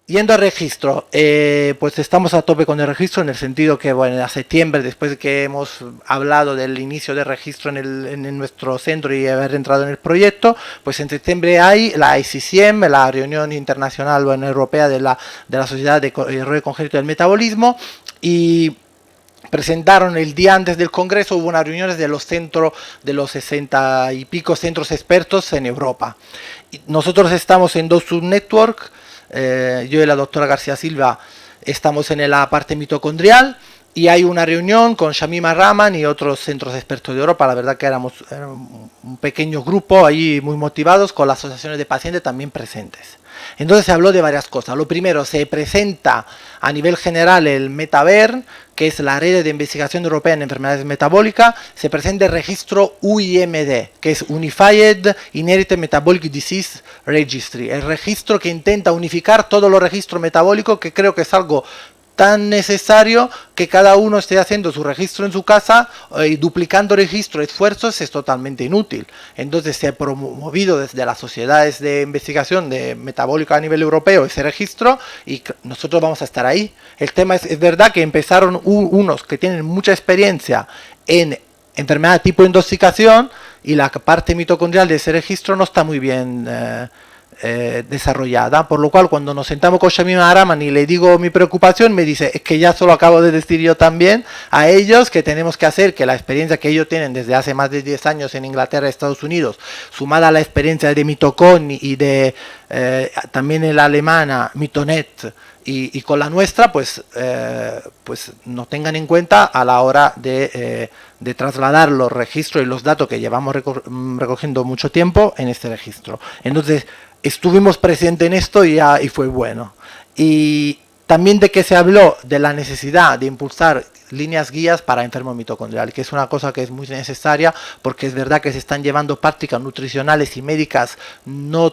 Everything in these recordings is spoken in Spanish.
Yendo al registro, pues estamos a tope con el registro en el sentido que, bueno, a septiembre, después de que hemos hablado del inicio del registro en nuestro centro y haber entrado en el proyecto, pues en septiembre hay la ICCM, la reunión internacional, bueno, europea de la Sociedad de Error Congénito del Metabolismo, y presentaron el día antes del congreso, hubo unas reuniones de los centros, de los 60 y pico centros expertos en Europa. Y nosotros estamos en dos subnetwork. Yo y la doctora García Silva estamos en la parte mitocondrial y hay una reunión con Shamima Rahman y otros centros expertos de Europa. La verdad que éramos un pequeño grupo ahí muy motivados, con las asociaciones de pacientes también presentes. Entonces se habló de varias cosas. Lo primero, se presenta a nivel general el MetaBERN, que es la red de investigación europea en enfermedades metabólicas. Se presenta el registro UIMD, que es Unified Inherited Metabolic Disease Registry, el registro que intenta unificar todos los registros metabólicos, que creo que es algo tan necesario que cada uno esté haciendo su registro en su casa y duplicando registro esfuerzos es totalmente inútil. Entonces se ha promovido desde las sociedades de investigación de metabólica a nivel europeo ese registro y nosotros vamos a estar ahí. El tema es verdad que empezaron unos que tienen mucha experiencia en enfermedad tipo intoxicación y la parte mitocondrial de ese registro no está muy bien desarrollada, por lo cual cuando nos sentamos con Shamima Rahman y le digo mi preocupación, me dice, es que ya solo acabo de decir yo también a ellos que tenemos que hacer que la experiencia que ellos tienen desde hace más de 10 años en Inglaterra y Estados Unidos, sumada a la experiencia de Mitocon y de también en la alemana Mitonet y con la nuestra, pues nos tengan en cuenta a la hora de trasladar los registros y los datos que llevamos recogiendo mucho tiempo en este registro. Entonces, estuvimos presentes en esto y fue bueno. Y también de que se habló de la necesidad de impulsar líneas guías para enfermos mitocondriales, que es una cosa que es muy necesaria porque es verdad que se están llevando prácticas nutricionales y médicas no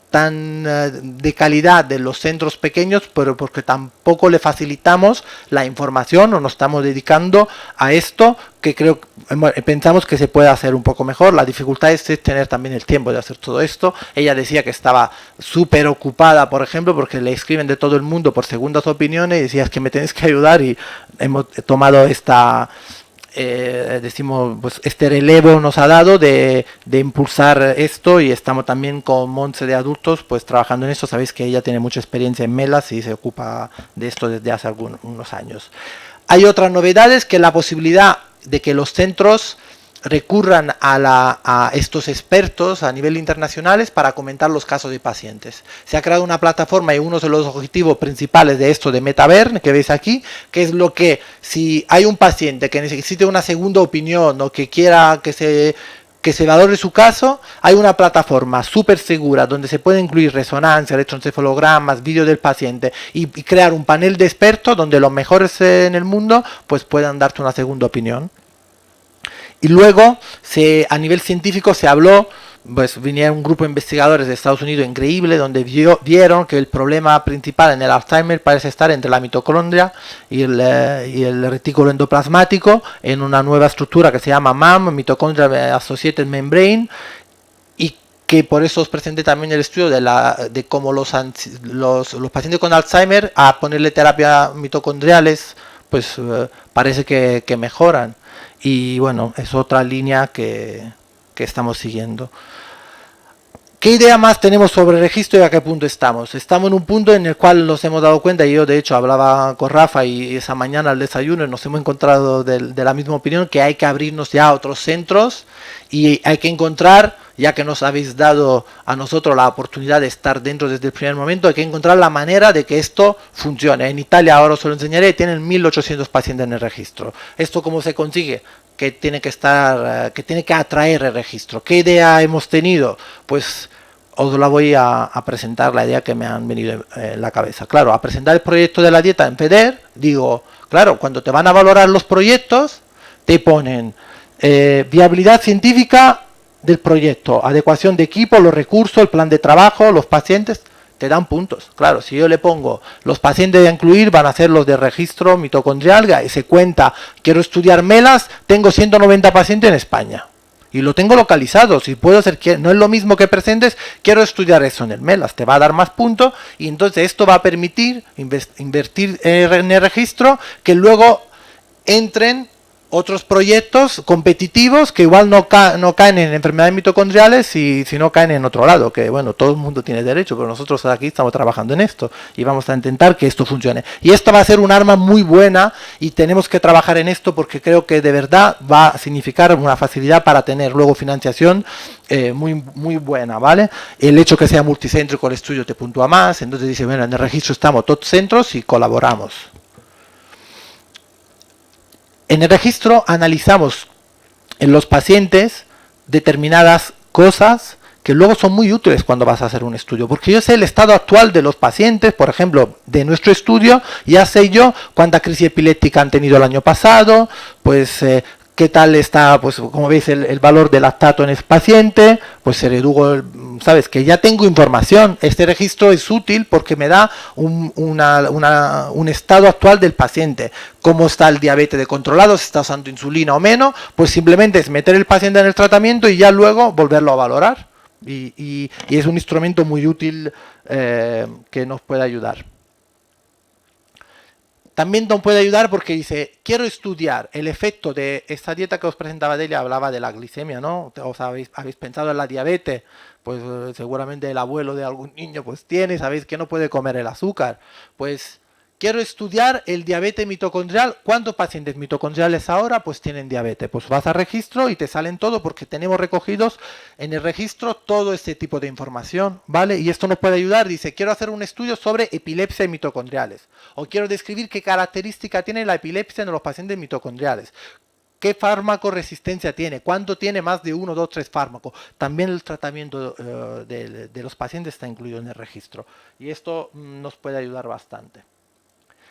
tan de calidad de los centros pequeños, pero porque tampoco le facilitamos la información o nos estamos dedicando a esto, que creo pensamos que se puede hacer un poco mejor. La dificultad es tener también el tiempo de hacer todo esto. Ella decía que estaba súper ocupada, por ejemplo, porque le escriben de todo el mundo por segundas opiniones y decía, es que me tenéis que ayudar, y hemos tomado esta decimos, pues este relevo nos ha dado de impulsar esto, y estamos también con Montse de adultos pues trabajando en esto. Sabéis que ella tiene mucha experiencia en MELAS y se ocupa de esto desde hace unos años. Hay otras novedades, que la posibilidad de que los centros recurran a estos expertos a nivel internacionales para comentar los casos de pacientes. Se ha creado una plataforma y uno de los objetivos principales de esto de MetaBERN, que veis aquí, que es lo que, si hay un paciente que necesite una segunda opinión o que quiera que se valore su caso, hay una plataforma súper segura donde se puede incluir resonancia, electroencefalogramas, vídeo del paciente y crear un panel de expertos donde los mejores en el mundo pues puedan darte una segunda opinión. Y luego, a nivel científico se habló, pues vinieron un grupo de investigadores de Estados Unidos increíble, donde vieron que el problema principal en el Alzheimer parece estar entre la mitocondria y el retículo endoplasmático, en una nueva estructura que se llama MAM, Mitochondrial Associated Membrane, y que por eso os presenté también el estudio de cómo los pacientes con Alzheimer, a ponerle terapia mitocondriales, pues parece que mejoran. Y bueno, es otra línea que estamos siguiendo. ¿Qué idea más tenemos sobre el registro y a qué punto estamos? Estamos en un punto en el cual nos hemos dado cuenta, y yo de hecho hablaba con Rafa y esa mañana al desayuno nos hemos encontrado de la misma opinión, que hay que abrirnos ya a otros centros y hay que encontrar, ya que nos habéis dado a nosotros la oportunidad de estar dentro desde el primer momento, hay que encontrar la manera de que esto funcione. En Italia, ahora os lo enseñaré, tienen 1800 pacientes en el registro. ¿Esto cómo se consigue? Que tiene que atraer el registro. ¿Qué idea hemos tenido? Pues os la voy a presentar, la idea que me han venido en la cabeza. Claro, a presentar el proyecto de la dieta en FEDER, digo, claro, cuando te van a valorar los proyectos, te ponen viabilidad científica del proyecto, adecuación de equipo, los recursos, el plan de trabajo, los pacientes, te dan puntos. Claro, si yo le pongo los pacientes a incluir van a ser los de registro mitocondrial y se cuenta, quiero estudiar MELAS, tengo 190 pacientes en España. y lo tengo localizado. Si puedo hacer, que no es lo mismo que presentes, quiero estudiar eso en el MELAS, te va a dar más puntos y entonces esto va a permitir invertir en el registro que luego entren otros proyectos competitivos que igual no caen en enfermedades mitocondriales si no caen en otro lado, que bueno, todo el mundo tiene derecho, pero nosotros aquí estamos trabajando en esto y vamos a intentar que esto funcione. Y esto va a ser un arma muy buena y tenemos que trabajar en esto porque creo que de verdad va a significar una facilidad para tener luego financiación muy buena, ¿vale? El hecho que sea multicéntrico el estudio te puntúa más, entonces dice, bueno, en el registro estamos todos centros y colaboramos. En el registro analizamos en los pacientes determinadas cosas que luego son muy útiles cuando vas a hacer un estudio, porque yo sé el estado actual de los pacientes, por ejemplo, de nuestro estudio, ya sé yo cuánta crisis epiléptica han tenido el año pasado, pues qué tal está, pues como veis, el valor del lactato en el paciente, pues se redujo, sabes, que ya tengo información. Este registro es útil porque me da un estado actual del paciente, cómo está el diabetes de controlado, si está usando insulina o menos, pues simplemente es meter el paciente en el tratamiento y ya luego volverlo a valorar. Y es un instrumento muy útil que nos puede ayudar. También nos puede ayudar porque dice, quiero estudiar el efecto de esta dieta que os presentaba Delia, hablaba de la glicemia, ¿no? ¿Os habéis pensado en la diabetes? Pues seguramente el abuelo de algún niño pues tiene, sabéis que no puede comer el azúcar. Pues quiero estudiar el diabetes mitocondrial. ¿Cuántos pacientes mitocondriales ahora pues tienen diabetes? Pues vas a registro y te salen todo porque tenemos recogidos en el registro todo este tipo de información, ¿vale? Y esto nos puede ayudar. Dice, quiero hacer un estudio sobre epilepsia y mitocondriales. O quiero describir qué característica tiene la epilepsia en los pacientes mitocondriales. ¿Qué fármaco resistencia tiene? ¿Cuánto tiene más de 1, 2, 3 fármacos? También el tratamiento de los pacientes está incluido en el registro. Y esto nos puede ayudar bastante.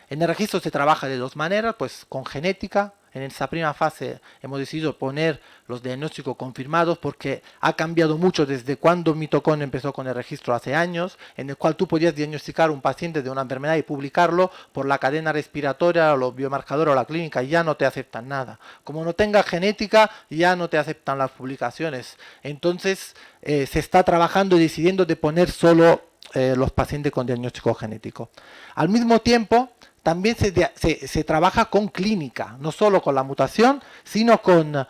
En el registro se trabaja de dos maneras, pues con genética. En esa primera fase hemos decidido poner los diagnósticos confirmados porque ha cambiado mucho desde cuando Mitocon empezó con el registro hace años, en el cual tú podías diagnosticar un paciente de una enfermedad y publicarlo por la cadena respiratoria, o los biomarcadores o la clínica, y ya no te aceptan nada. Como no tenga genética, ya no te aceptan las publicaciones. Entonces se está trabajando y decidiendo de poner solo los pacientes con diagnóstico genético. Al mismo tiempo, también se trabaja con clínica, no solo con la mutación, sino con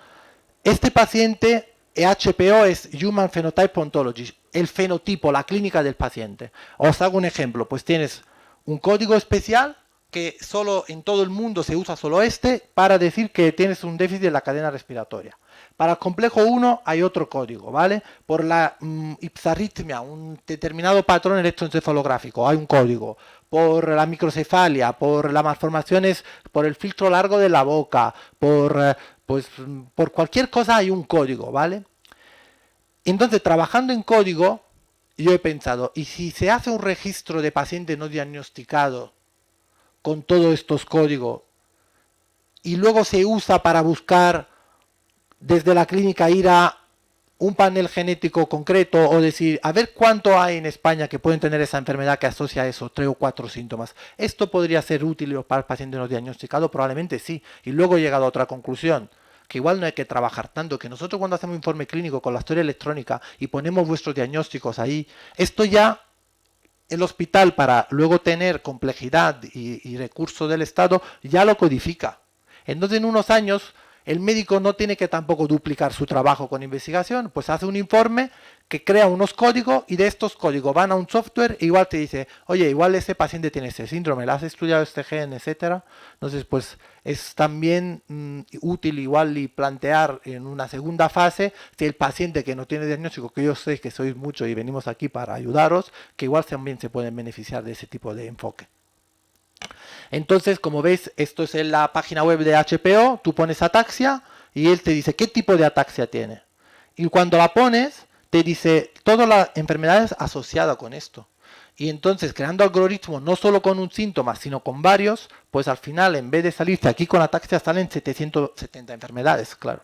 este paciente. HPO es Human Phenotype Ontology, el fenotipo, la clínica del paciente. Os hago un ejemplo, pues tienes un código especial que solo en todo el mundo se usa solo este para decir que tienes un déficit de la cadena respiratoria. Para el complejo 1 hay otro código, ¿vale? Por la ipsarritmia, un determinado patrón electroencefalográfico, hay un código. Por la microcefalia, por las malformaciones, por el filtro largo de la boca, por cualquier cosa hay un código, ¿vale? Entonces, trabajando en código, yo he pensado, ¿y si se hace un registro de paciente no diagnosticado con todos estos códigos y luego se usa para buscar desde la clínica, ir a un panel genético concreto o decir, a ver cuánto hay en España que pueden tener esa enfermedad que asocia a esos 3 o 4 síntomas? ¿Esto podría ser útil para el paciente no diagnosticado? Probablemente sí. Y luego he llegado a otra conclusión, que igual no hay que trabajar tanto, que nosotros cuando hacemos un informe clínico con la historia electrónica y ponemos vuestros diagnósticos ahí, esto ya el hospital, para luego tener complejidad y recursos del Estado, ya lo codifica. Entonces en unos años el médico no tiene que tampoco duplicar su trabajo con investigación, pues hace un informe que crea unos códigos y de estos códigos van a un software e igual te dice, oye, igual ese paciente tiene ese síndrome, ¿le has estudiado este gen, etcétera? Entonces, pues es también útil igual y plantear en una segunda fase si el paciente que no tiene diagnóstico, que yo sé que sois muchos y venimos aquí para ayudaros, que igual también se pueden beneficiar de ese tipo de enfoque. Entonces, como veis, esto es en la página web de HPO, tú pones ataxia y él te dice qué tipo de ataxia tiene. Y cuando la pones, te dice todas las enfermedades asociadas con esto. Y entonces, creando algoritmos no solo con un síntoma, sino con varios, pues al final, en vez de salirse aquí con ataxia, salen 770 enfermedades, claro.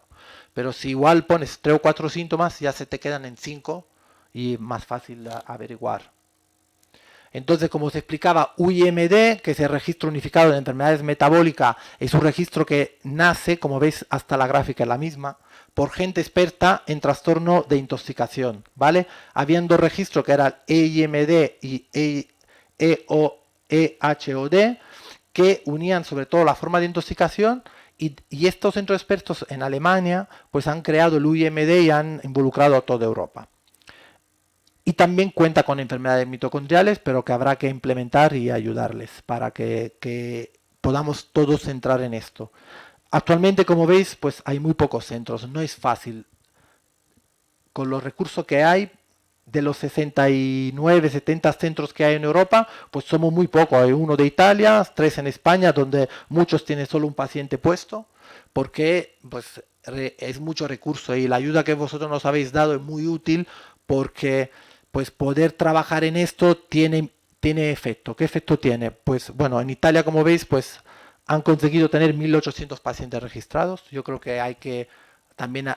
Pero si igual pones 3 o 4 síntomas, ya se te quedan en 5 y más fácil averiguar. Entonces, como os explicaba, UIMD, que es el registro unificado de enfermedades metabólicas, es un registro que nace, como veis, hasta la gráfica es la misma, por gente experta en trastorno de intoxicación, ¿vale? Habían dos registros que eran EIMD y EHOD, que unían sobre todo la forma de intoxicación, y estos centros expertos en Alemania pues han creado el UIMD y han involucrado a toda Europa. Y también cuenta con enfermedades mitocondriales, pero que habrá que implementar y ayudarles para que podamos todos entrar en esto. Actualmente, como veis, pues hay muy pocos centros, no es fácil. Con los recursos que hay, de los 69, 70 centros que hay en Europa, pues somos muy pocos. Hay uno de Italia, 3 en España, donde muchos tienen solo un paciente puesto, porque pues es mucho recurso y la ayuda que vosotros nos habéis dado es muy útil, porque pues poder trabajar en esto tiene efecto. ¿Qué efecto tiene? Pues bueno, en Italia, como veis, pues han conseguido tener 1.800 pacientes registrados. Yo creo que hay que también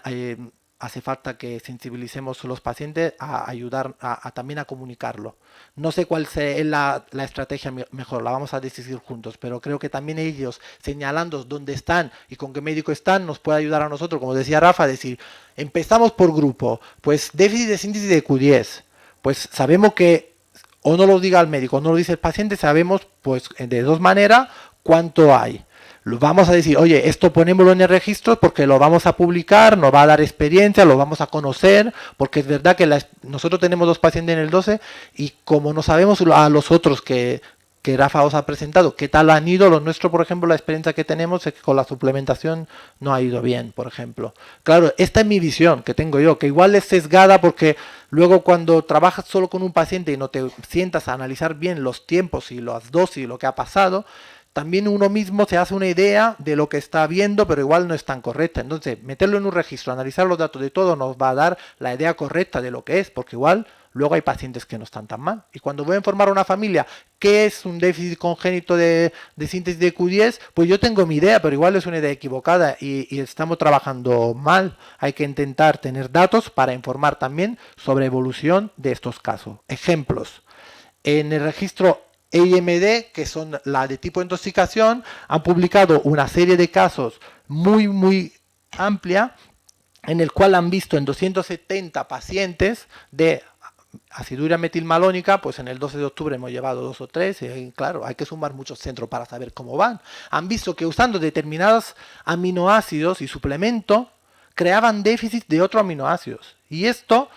hace falta que sensibilicemos a los pacientes a ayudar también a comunicarlo. No sé cuál es la estrategia mejor, la vamos a decidir juntos, pero creo que también ellos señalando dónde están y con qué médico están nos puede ayudar a nosotros, como decía Rafa, a decir, empezamos por grupo, pues déficit de síntesis de Q10, pues sabemos que, o no lo diga el médico, o no lo dice el paciente, sabemos pues de dos maneras cuánto hay. Vamos a decir, oye, esto ponémoslo en el registro porque lo vamos a publicar, nos va a dar experiencia, lo vamos a conocer, porque es verdad que nosotros tenemos 2 pacientes en el 12 y como no sabemos a los otros que Rafa os ha presentado, qué tal han ido, los nuestros, por ejemplo, la experiencia que tenemos es que con la suplementación no ha ido bien, por ejemplo. Claro, esta es mi visión que tengo yo, que igual es sesgada porque luego cuando trabajas solo con un paciente y no te sientas a analizar bien los tiempos y las dosis y lo que ha pasado, también uno mismo se hace una idea de lo que está viendo, pero igual no es tan correcta. Entonces, meterlo en un registro, analizar los datos de todo, nos va a dar la idea correcta de lo que es, porque igual luego hay pacientes que no están tan mal. Y cuando voy a informar a una familia qué es un déficit congénito de síntesis de Q10, pues yo tengo mi idea, pero igual es una idea equivocada y estamos trabajando mal. Hay que intentar tener datos para informar también sobre evolución de estos casos. Ejemplos. En el registro EIMD, que son la de tipo de intoxicación, han publicado una serie de casos muy amplia en el cual han visto en 270 pacientes de aciduria metilmalónica, pues en el 12 de octubre hemos llevado 2 o 3, y claro, hay que sumar muchos centros para saber cómo van. Han visto que usando determinados aminoácidos y suplemento, creaban déficit de otros aminoácidos. Y esto,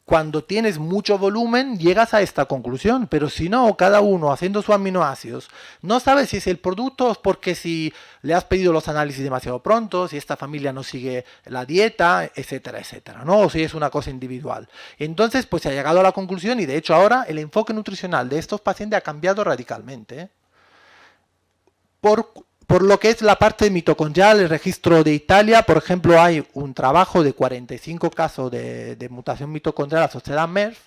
cuando tienes mucho volumen, llegas a esta conclusión, pero si no, cada uno haciendo sus aminoácidos, no sabes si es el producto o porque si le has pedido los análisis demasiado pronto, si esta familia no sigue la dieta, etcétera, etcétera, ¿no? O si es una cosa individual. Entonces, pues se ha llegado a la conclusión y de hecho ahora el enfoque nutricional de estos pacientes ha cambiado radicalmente, ¿eh? Por lo que es la parte mitocondrial, el registro de Italia, por ejemplo, hay un trabajo de 45 casos de mutación mitocondrial asociada a MERS,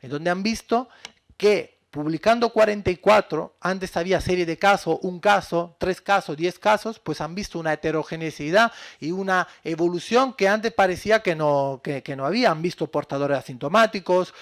en donde han visto que publicando 44, antes había serie de casos, un caso, 3 casos, 10 casos, pues han visto una heterogeneidad y una evolución que antes parecía que no había. Han visto portadores asintomáticos,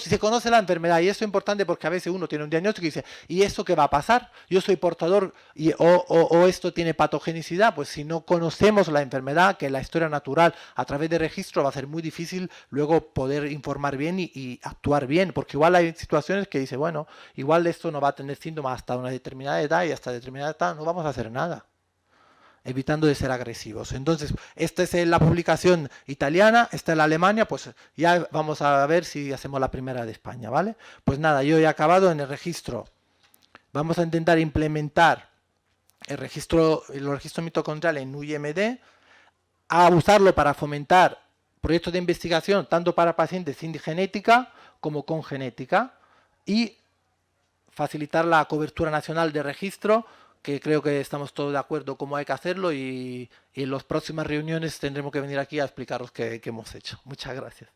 se conoce la enfermedad y eso es importante porque a veces uno tiene un diagnóstico y dice, ¿y eso qué va a pasar? Yo soy portador o esto tiene patogenicidad. Pues si no conocemos la enfermedad, que es la historia natural, a través de registro va a ser muy difícil luego poder informar bien y actuar bien, porque igual hay situaciones que dice, bueno, igual esto no va a tener síntomas hasta una determinada edad y hasta determinada edad no vamos a hacer nada, evitando de ser agresivos. Entonces, esta es la publicación italiana, esta es la Alemania, pues ya vamos a ver si hacemos la primera de España, ¿vale? Pues nada, yo he acabado en el registro. Vamos a intentar implementar los registros mitocondriales en UIMD, a usarlo para fomentar proyectos de investigación, tanto para pacientes sin genética como con genética, y facilitar la cobertura nacional de registro, que creo que estamos todos de acuerdo cómo hay que hacerlo, y en las próximas reuniones tendremos que venir aquí a explicaros qué hemos hecho. Muchas gracias.